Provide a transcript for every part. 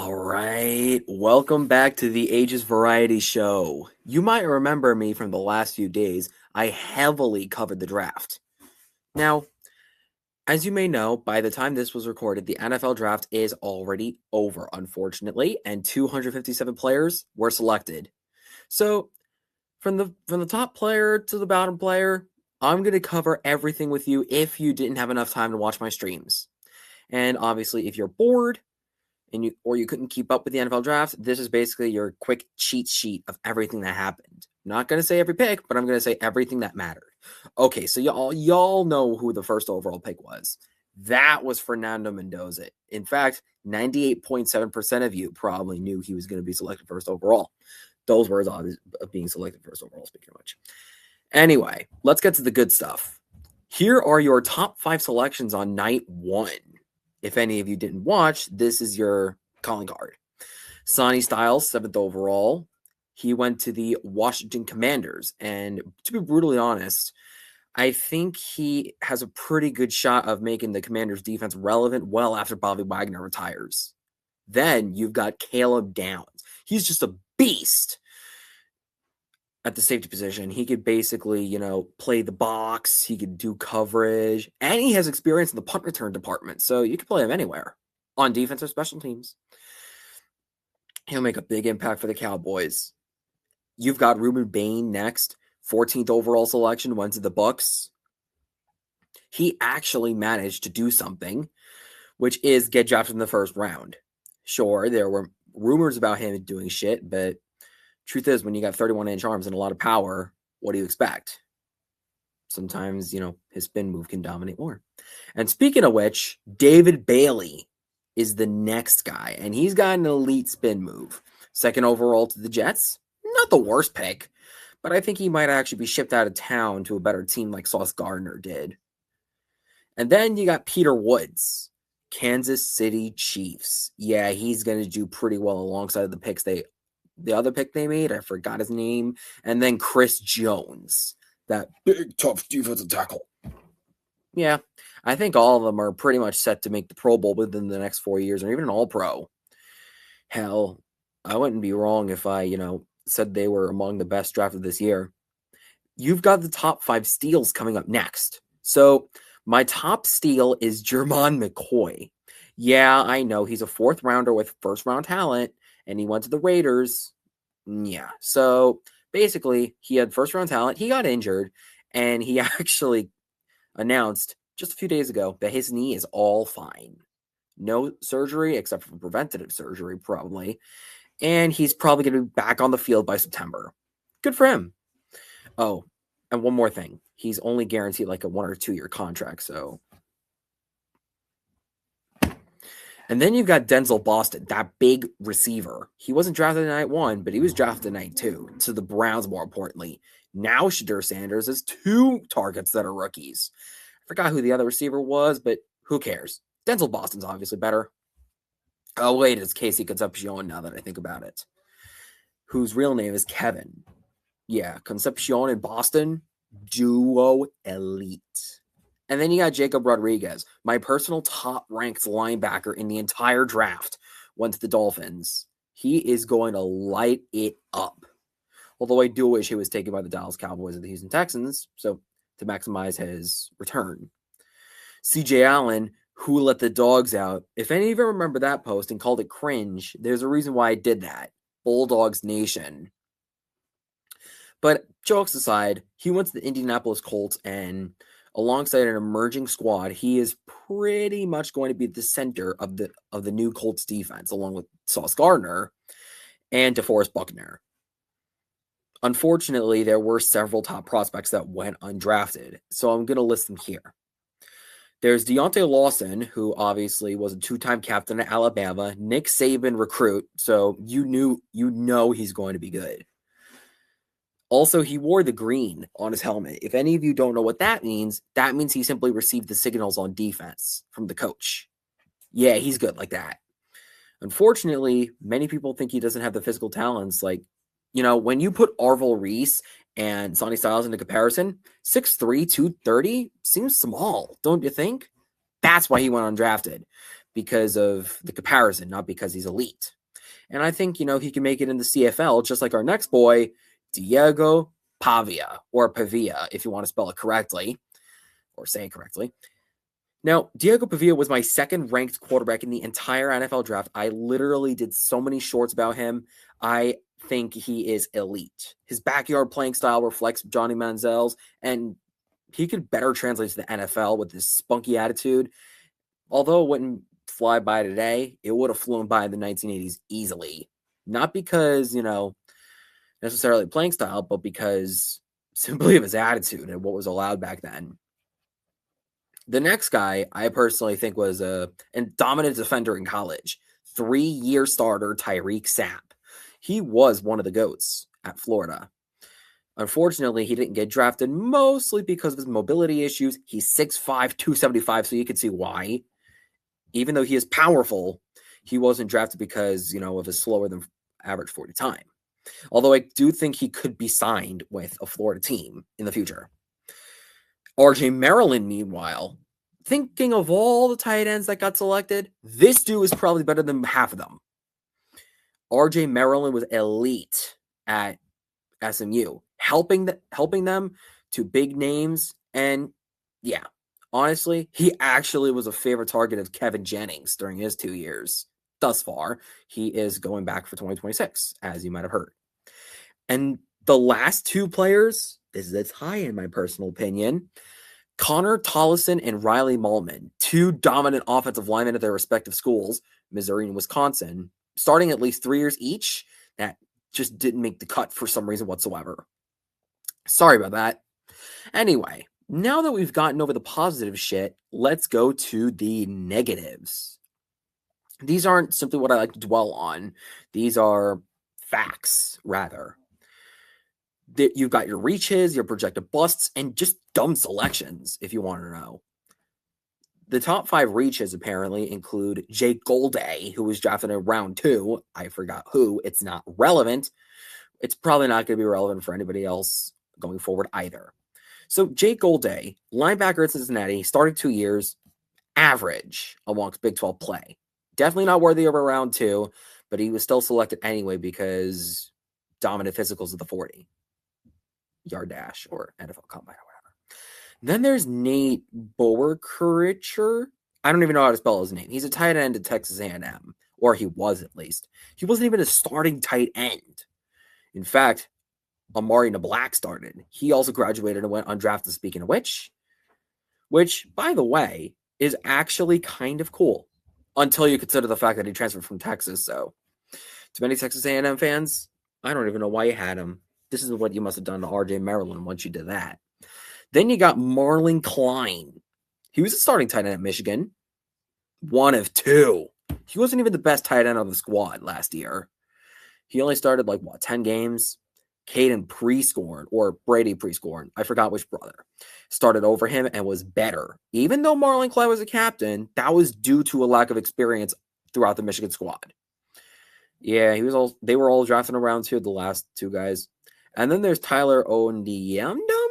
All right. Welcome back to the Ages Variety Show. You might remember me from the last few days. I heavily covered the draft. Now, as you may know, by the time this was recorded, the NFL draft is already over, unfortunately, and 257 players were selected. So, from the top player to the bottom player, I'm going to cover everything with you if you didn't have enough time to watch my streams. And obviously, if you're bored, you couldn't keep up with the NFL draft, this is basically your quick cheat sheet of everything that happened. I'm not going to say every pick, but I'm going to say everything that mattered. Okay, so y'all know who the first overall pick was. That was Fernando Mendoza. In fact, 98.7% of you probably knew he was going to be selected first overall. Those words of being selected first overall, speaking of which. Anyway, let's get to the good stuff. Here are your top 5 selections on night 1. If any of you didn't watch, this is your calling card. Sonny Styles, 7th overall. He went to the Washington Commanders. And to be brutally honest, I think he has a pretty good shot of making the Commanders defense relevant well after Bobby Wagner retires. Then you've got Caleb Downs. He's just a beast at the safety position. He could basically, play the box. He could do coverage. And he has experience in the punt return department. So you can play him anywhere on defense or special teams. He'll make a big impact for the Cowboys. You've got Ruben Bain next. 14th overall selection, went to the Bucks. He actually managed to do something, which is get drafted in the first round. Sure, there were rumors about him doing shit, but truth is, when you got 31-inch arms and a lot of power, what do you expect? Sometimes, his spin move can dominate more. And speaking of which, David Bailey is the next guy, and he's got an elite spin move. 2nd overall to the Jets. Not the worst pick, but I think he might actually be shipped out of town to a better team like Sauce Gardner did. And then you got Peter Woods, Kansas City Chiefs. Yeah, he's going to do pretty well alongside the picks the other pick they made, I forgot his name, and then Chris Jones, that big, tough defensive tackle. Yeah, I think all of them are pretty much set to make the Pro Bowl within the next 4 years, or even an All-Pro. Hell, I wouldn't be wrong if I, said they were among the best drafted this year. You've got the top 5 steals coming up next. So my top steal is Jermon McCoy. Yeah, I know he's a 4th rounder with first-round talent, and he went to the Raiders. Yeah, so basically, he had first-round talent. He got injured, and he actually announced just a few days ago that his knee is all fine. No surgery, except for preventative surgery, probably. And he's probably going to be back on the field by September. Good for him. Oh, and one more thing. He's only guaranteed like a 1 or 2 year contract, so... And then you've got Denzel Boston, that big receiver. He wasn't drafted in night 1, but he was drafted in night 2. To the Browns, more importantly. Now Shadur Sanders has 2 targets that are rookies. I forgot who the other receiver was, but who cares? Denzel Boston's obviously better. Oh, wait, it's Casey Concepcion now that I think about it. Whose real name is Kevin. Yeah, Concepcion and Boston, duo elite. And then you got Jacob Rodriguez, my personal top-ranked linebacker in the entire draft, went to the Dolphins. He is going to light it up. Although I do wish he was taken by the Dallas Cowboys and the Houston Texans, so to maximize his return. CJ Allen, who let the dogs out. If any of you remember that post and called it cringe, there's a reason why I did that. Bulldogs Nation. But jokes aside, he went to the Indianapolis Colts, and alongside an emerging squad, he is pretty much going to be the center of the new Colts defense, along with Sauce Gardner and DeForest Buckner. Unfortunately, there were several top prospects that went undrafted, so I'm going to list them here. There's Deontay Lawson, who obviously was a 2-time captain at Alabama, Nick Saban recruit, so you know he's going to be good. Also, he wore the green on his helmet. If any of you don't know what that means he simply received the signals on defense from the coach. Yeah, he's good like that. Unfortunately, many people think he doesn't have the physical talents. Like, when you put Arvil Reese and Sonny Styles into comparison, 6'3", 230 seems small, don't you think? That's why he went undrafted. because of the comparison, not because he's elite. And I think, he can make it in the CFL, just like our next boy, Diego Pavia, or Pavia, if you want to spell it correctly, or say it correctly. Now, Diego Pavia was my second ranked quarterback in the entire NFL draft. I literally did so many shorts about him. I think he is elite. His backyard playing style reflects Johnny Manziel's, and he could better translate to the NFL with his spunky attitude. Although it wouldn't fly by today, it would have flown by in the 1980s easily. Not because, necessarily playing style, but because simply of his attitude and what was allowed back then. The next guy I personally think was a dominant defender in college. 3-year starter Tyreek Sapp. He was one of the GOATs at Florida. Unfortunately, he didn't get drafted mostly because of his mobility issues. He's 6'5", 275, so you can see why. Even though he is powerful, he wasn't drafted because, of his slower than average 40 time. Although I do think he could be signed with a Florida team in the future. RJ Maryland, meanwhile, thinking of all the tight ends that got selected, this dude is probably better than half of them. RJ Maryland was elite at SMU, helping them to big names. And yeah, honestly, he actually was a favorite target of Kevin Jennings during his 2 years. Thus far, he is going back for 2026, as you might have heard. And the last two players, this is high in my personal opinion, Connor Tollison and Riley Mahlman, two dominant offensive linemen at their respective schools, Missouri and Wisconsin, starting at least 3 years each, that just didn't make the cut for some reason whatsoever. Sorry about that. Anyway, now that we've gotten over the positive shit, let's go to the negatives. These aren't simply what I like to dwell on. These are facts, rather. You've got your reaches, your projected busts, and just dumb selections, if you want to know. The top 5 reaches apparently include Jake Golday, who was drafted in round 2. I forgot who. It's not relevant. It's probably not going to be relevant for anybody else going forward either. So Jake Golday, linebacker at Cincinnati, started 2 years, average amongst Big 12 play. Definitely not worthy of a round 2, but he was still selected anyway because dominant physicals of the 40-yard dash or NFL combine or whatever. Then there's Nate Boerkircher. I don't even know how to spell his name. He's a tight end at Texas A&M, or he was at least. He wasn't even a starting tight end. In fact, Amari Nablack started. He also graduated and went undrafted, speaking of which, by the way, is actually kind of cool until you consider the fact that he transferred from Texas. So to many Texas A&M fans, I don't even know why you had him. This is what you must have done to RJ Maryland once you did that. Then you got Marlon Klein. He was a starting tight end at Michigan. 1 of 2. He wasn't even the best tight end of the squad last year. He only started 10 games. Caden Prescorn, or Brady Prescorn, I forgot which brother, started over him and was better. Even though Marlon Klein was a captain, that was due to a lack of experience throughout the Michigan squad. Yeah, they were all drafted around 2, the last 2 guys. And then there's Tyler Ondiemdum.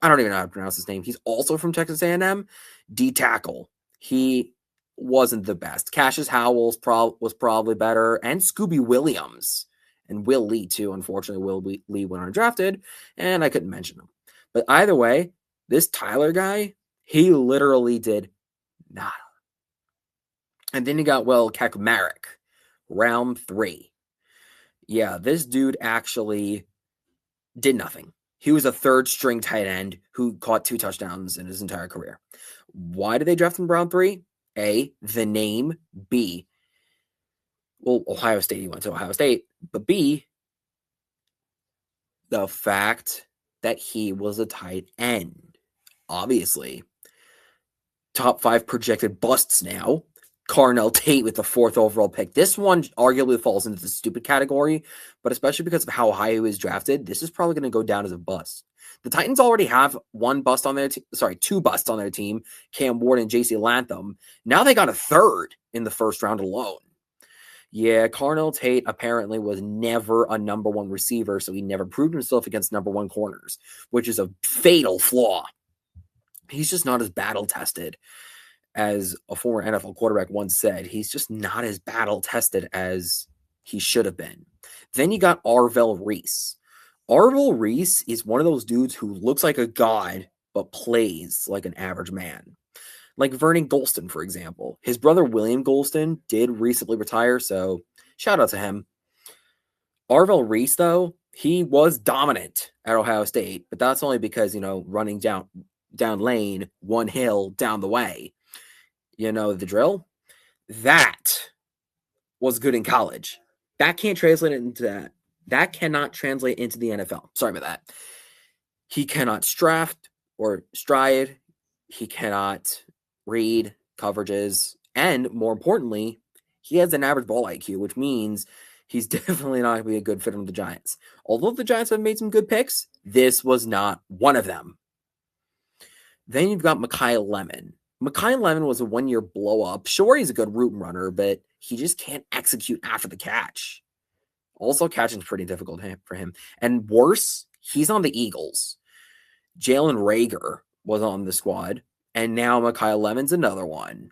I don't even know how to pronounce his name. He's also from Texas A&M. D tackle. He wasn't the best. Cassius Howell was probably better, and Scooby Williams. And Will Lee, too. Unfortunately, Will Lee went undrafted, and I couldn't mention him. But either way, this Tyler guy, he literally did nada. And then you got, Kaczmarek, round 3. Yeah, this dude actually did nothing. He was a 3rd-string tight end who caught 2 touchdowns in his entire career. Why did they draft him in round 3? A, the name. B, Ohio State, he went to Ohio State. But B, the fact that he was a tight end. Obviously. Top 5 projected busts now. Carnell Tate with the 4th overall pick. This one arguably falls into the stupid category, but especially because of how high he was drafted, this is probably going to go down as a bust. The Titans already have 2 busts on their team, Cam Ward and J.C. Latham. Now they got a 3rd in the 1st round alone. Yeah, Carnell Tate apparently was never a number 1 receiver, so he never proved himself against number 1 corners, which is a fatal flaw. He's just not as battle-tested. as a former NFL quarterback once said, he's just not as battle tested as he should have been. Then you got Arvell Reese. Arvell Reese is one of those dudes who looks like a god, but plays like an average man. Like Vernon Gholston, for example. His brother William Gholston did recently retire, so shout out to him. Arvell Reese, though, he was dominant at Ohio State, but that's only because, running down lane, one hill, down the way. You know the drill? That was good in college. That can't translate into that. That cannot translate into the NFL. Sorry about that. He cannot draft or stride. He cannot read coverages. And more importantly, he has an average ball IQ, which means he's definitely not going to be a good fit on the Giants. Although the Giants have made some good picks, this was not one of them. Then you've got Makai Lemon. Makai Lemon was a one-year blow-up. Sure, he's a good route runner, but he just can't execute after the catch. Also, catching is pretty difficult for him. And worse, he's on the Eagles. Jalen Reagor was on the squad, and now Makai Lemon's another one.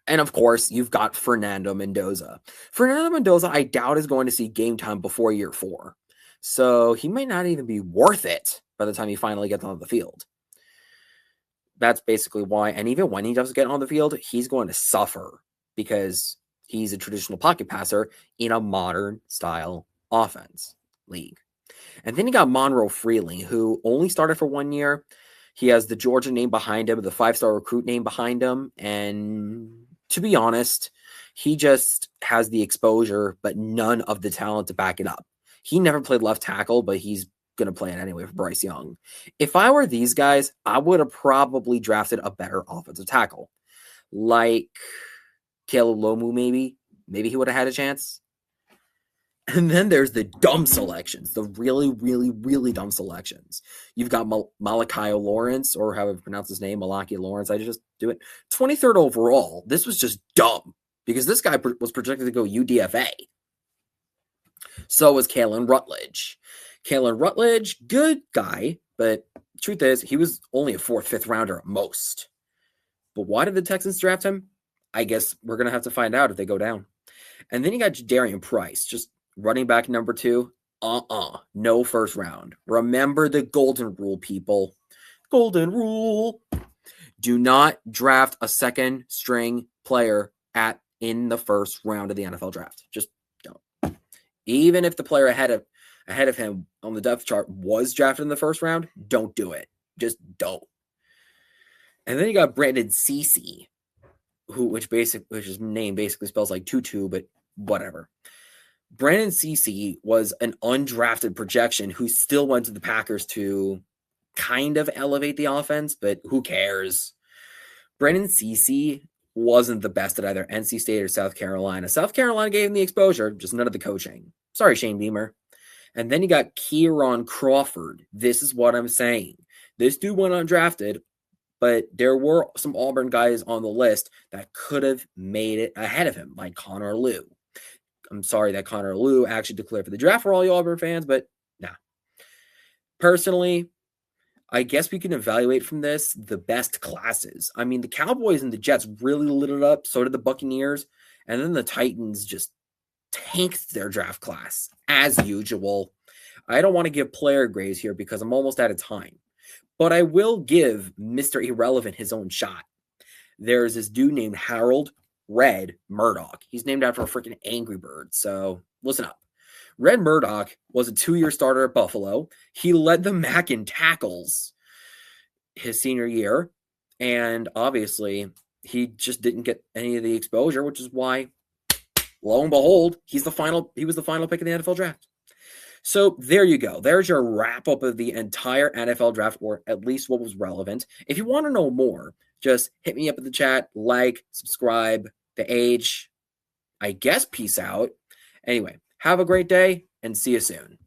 And of course, you've got Fernando Mendoza. Fernando Mendoza, I doubt, is going to see game time before year 4. So he might not even be worth it by the time he finally gets on the field. That's basically why. And even when he does get on the field, he's going to suffer because he's a traditional pocket passer in a modern style offense league. And then you got Monroe Freeling, who only started for 1 year. He has the Georgia name behind him, the 5-star recruit name behind him. And to be honest, he just has the exposure, but none of the talent to back it up. He never played left tackle, but he's going to play it anyway for Bryce Young. If I were these guys, I would have probably drafted a better offensive tackle. Like Caleb Lomu, maybe. Maybe he would have had a chance. And then there's the dumb selections, the really, really, really dumb selections. You've got Malachi Lawrence, or however you pronounce his name, Malachi Lawrence. I just do it. 23rd overall. This was just dumb because this guy was projected to go UDFA. So was Kalen Rutledge. Kalen Rutledge, good guy, but truth is, he was only a 4th, 5th rounder at most. But why did the Texans draft him? I guess we're going to have to find out if they go down. And then you got Darian Price, just running back number 2. No first round. Remember the golden rule, people. Golden rule. Do not draft a second string player in the first round of the NFL draft. Just don't. Even if the player ahead of him on the depth chart was drafted in the first round, don't do it. Just don't. And then you got Brandon Cece, which his name basically spells like tutu, but whatever. Brandon Cece was an undrafted projection who still went to the Packers to kind of elevate the offense, but who cares? Brandon Cece wasn't the best at either NC State or South Carolina. South Carolina gave him the exposure, just none of the coaching. Sorry, Shane Beamer. And then you got Kieran Crawford. This is what I'm saying. This dude went undrafted, but there were some Auburn guys on the list that could have made it ahead of him, like Connor Liu. I'm sorry that Connor Liu actually declared for the draft for all you Auburn fans, but nah. Personally, I guess we can evaluate from this the best classes. I mean, the Cowboys and the Jets really lit it up. So did the Buccaneers. And then the Titans just tanked their draft class, as usual. I don't want to give player grades here because I'm almost out of time. But I will give Mr. Irrelevant his own shot. There's this dude named Harold Red Murdoch. He's named after a freaking Angry Bird. So listen up. Red Murdoch was a 2-year starter at Buffalo. He led the MAC in tackles his senior year. And obviously, he just didn't get any of the exposure, which is why, lo and behold, he was the final pick in the NFL draft. So there you go. There's your wrap up of the entire NFL draft, or at least what was relevant. If you want to know more, just hit me up in the chat, like, subscribe, the age. I guess peace out. Anyway, have a great day and see you soon.